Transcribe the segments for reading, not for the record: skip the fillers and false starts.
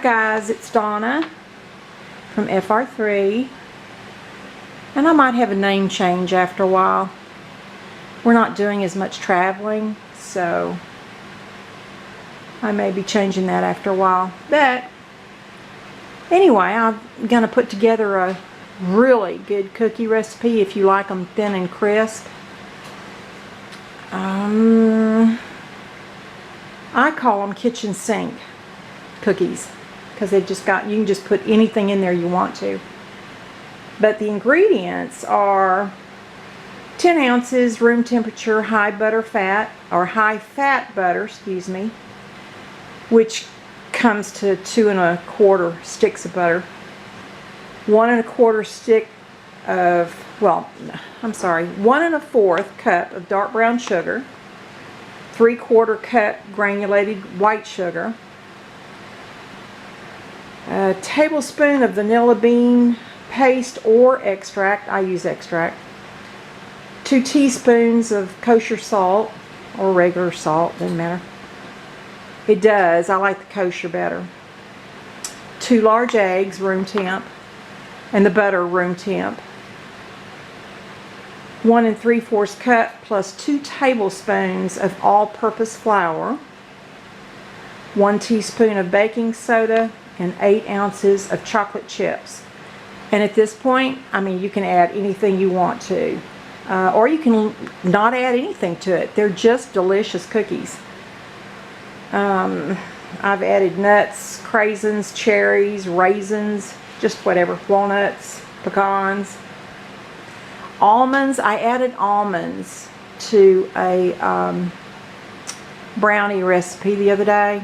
Hi guys, it's Donna from FR3, and I might have a name change after a while. We're not doing as much traveling, so I may be changing that after a while. But anyway, I'm going to put together a really good cookie recipe if you like them thin and crisp. I call them kitchen sink cookies because they've just got, you can just put anything in there you want to. But the ingredients are 10 ounces room temperature high butter fat, or high fat butter, excuse me, which comes to 2 1/4 sticks of butter, 1 1/4 stick of, well, I'm sorry, 1 1/4 cup of dark brown sugar, 3/4 cup granulated white sugar, a tablespoon of vanilla bean paste or extract. I use extract. 2 teaspoons of kosher salt or regular salt, doesn't matter. It does. I like the kosher better. 2 large eggs, room temp, and the butter room temp. 1 3/4 cup plus 2 tablespoons of all-purpose flour, 1 teaspoon of baking soda, and 8 ounces of chocolate chips. And at this point, I mean, you can add anything you want to, or you can not add anything to it. They're just delicious cookies. I've added nuts, craisins, cherries, raisins, just whatever, walnuts, pecans. Almonds, I added almonds to a brownie recipe the other day.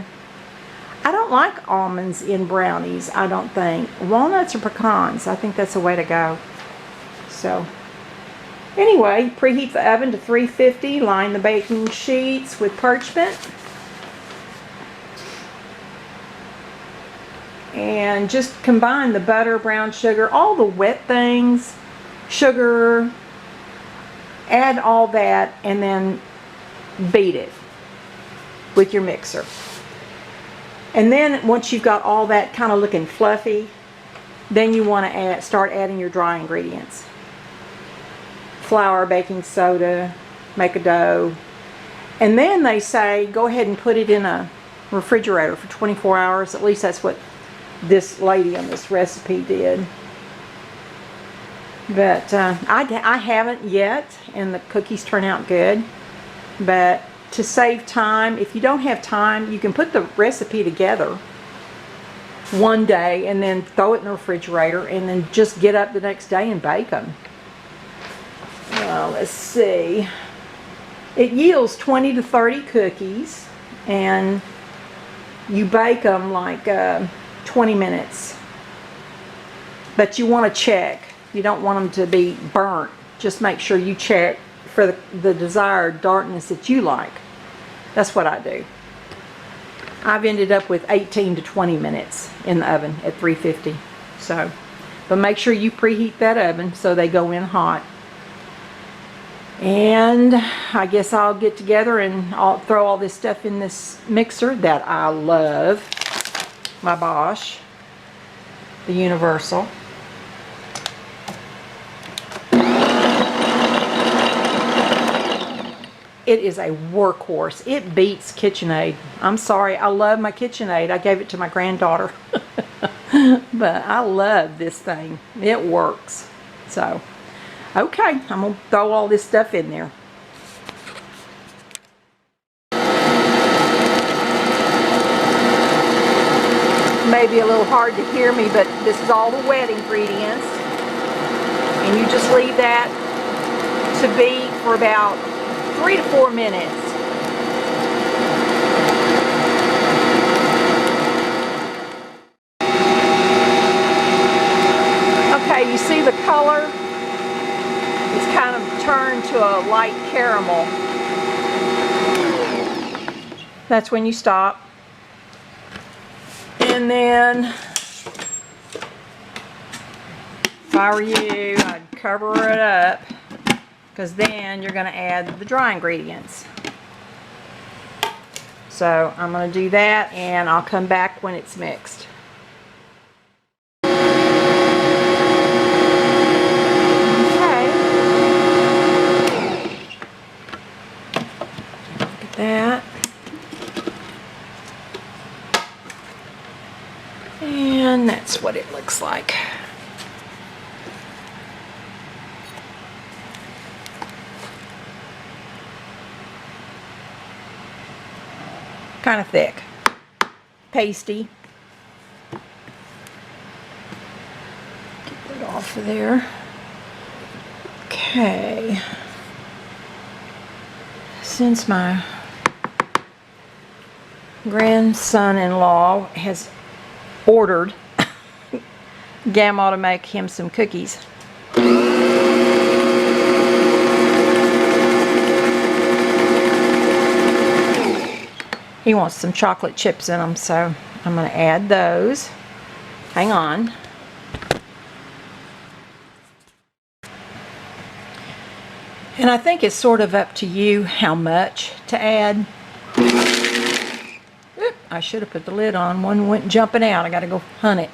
I don't like almonds in brownies, I don't think. Walnuts or pecans, I think that's the way to go. So, anyway, preheat the oven to 350, line the baking sheets with parchment. And just combine the butter, brown sugar, all the wet things, sugar, add all that, and then beat it with your mixer. And then once you've got all that kind of looking fluffy, then you want to start adding your dry ingredients. Flour, baking soda, make a dough. And then they say go ahead and put it in a refrigerator for 24 hours. At least that's what this lady on this recipe did. But I haven't yet, and the cookies turn out good. But to save time, if you don't have time, you can put the recipe together one day and then throw it in the refrigerator and then just get up the next day and bake them. Well, let's see. It yields 20 to 30 cookies, and you bake them like 20 minutes. But you want to check. You don't want them to be burnt. Just make sure you check for the desired darkness that you like. That's what I do. I've ended up with 18 to 20 minutes in the oven at 350. So, but make sure you preheat that oven so they go in hot. And I guess I'll get together and I'll throw all this stuff in this mixer that I love. My Bosch, the Universal. It is a workhorse. It beats KitchenAid. I'm sorry, I love my KitchenAid. I gave it to my granddaughter. But I love this thing. It works. So, okay, I'm going to throw all this stuff in there. Maybe a little hard to hear me, but this is all the wet ingredients. And you just leave that to beat for about 3 to 4 minutes. Okay, you see the color? It's kind of turned to a light caramel. That's when you stop. And then, if I were you, I'd cover it up, because then you're going to add the dry ingredients. So I'm going to do that, and I'll come back when it's mixed. and that's what it looks like. Kind of thick, pasty. Get that off of there. Okay. Since my grandson-in-law has ordered Grandma to make him some cookies. He wants some chocolate chips in them, so I'm going to add those. Hang on. And I think it's sort of up to you how much to add. Oop, I should have put the lid on. One went jumping out. I got to go hunt it.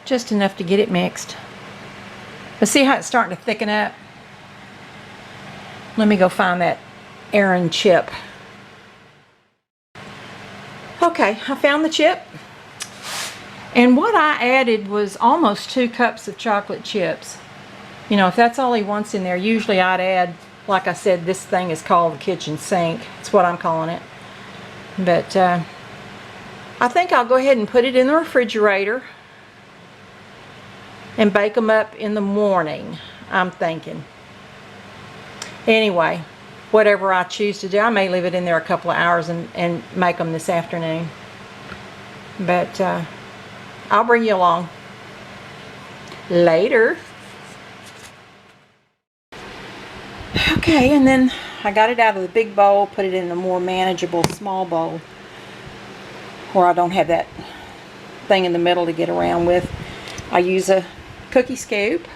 Just enough to get it mixed. But see how it's starting to thicken up? Let me go find that Aaron chip. Okay, I found the chip. And what I added was almost 2 cups of chocolate chips. You know, if that's all he wants in there, usually I'd add, like I said, this thing is called the kitchen sink. It's what I'm calling it. But I think I'll go ahead and put it in the refrigerator and bake them up in the morning, I'm thinking. Anyway, whatever I choose to do, I may leave it in there a couple of hours and make them this afternoon. But I'll bring you along later. Okay, and then I got it out of the big bowl, put it in a more manageable small bowl where I don't have that thing in the middle to get around with. I use a cookie scoop.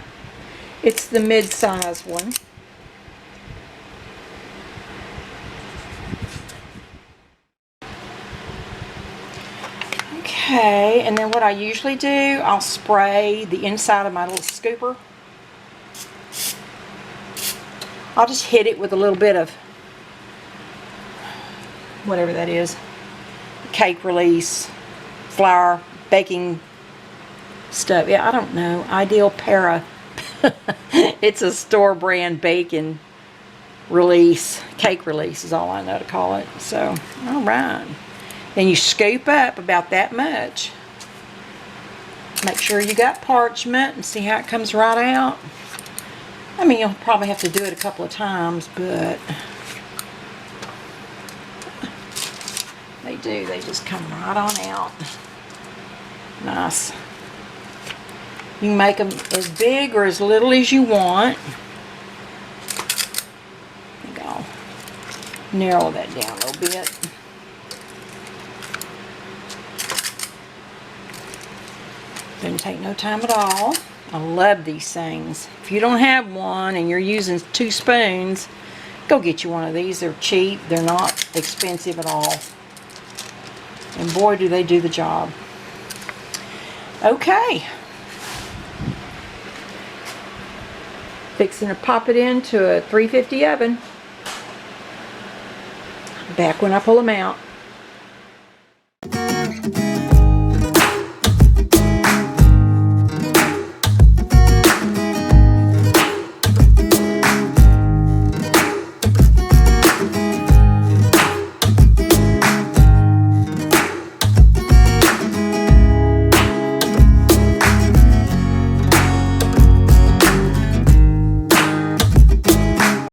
It's the mid-size one. Okay, and then what I usually do, I'll spray the inside of my little scooper. I'll just hit it with a little bit of whatever that is, cake release, flour, baking stuff. Yeah, I don't know. Ideal Para. It's a store brand bacon release. Cake release is all I know to call it. So, alright. Then you scoop up about that much. Make sure you got parchment and see how it comes right out. I mean, you'll probably have to do it a couple of times, but they do. They just come right on out. Nice. You can make them as big or as little as you want. I think I'll narrow that down a little bit. Doesn't take no time at all. I love these things. If you don't have one and you're using 2 spoons, go get you one of these. They're cheap. They're not expensive at all. And boy, do they do the job. Okay. Fixing to pop it into a 350 oven. Back when I pull them out.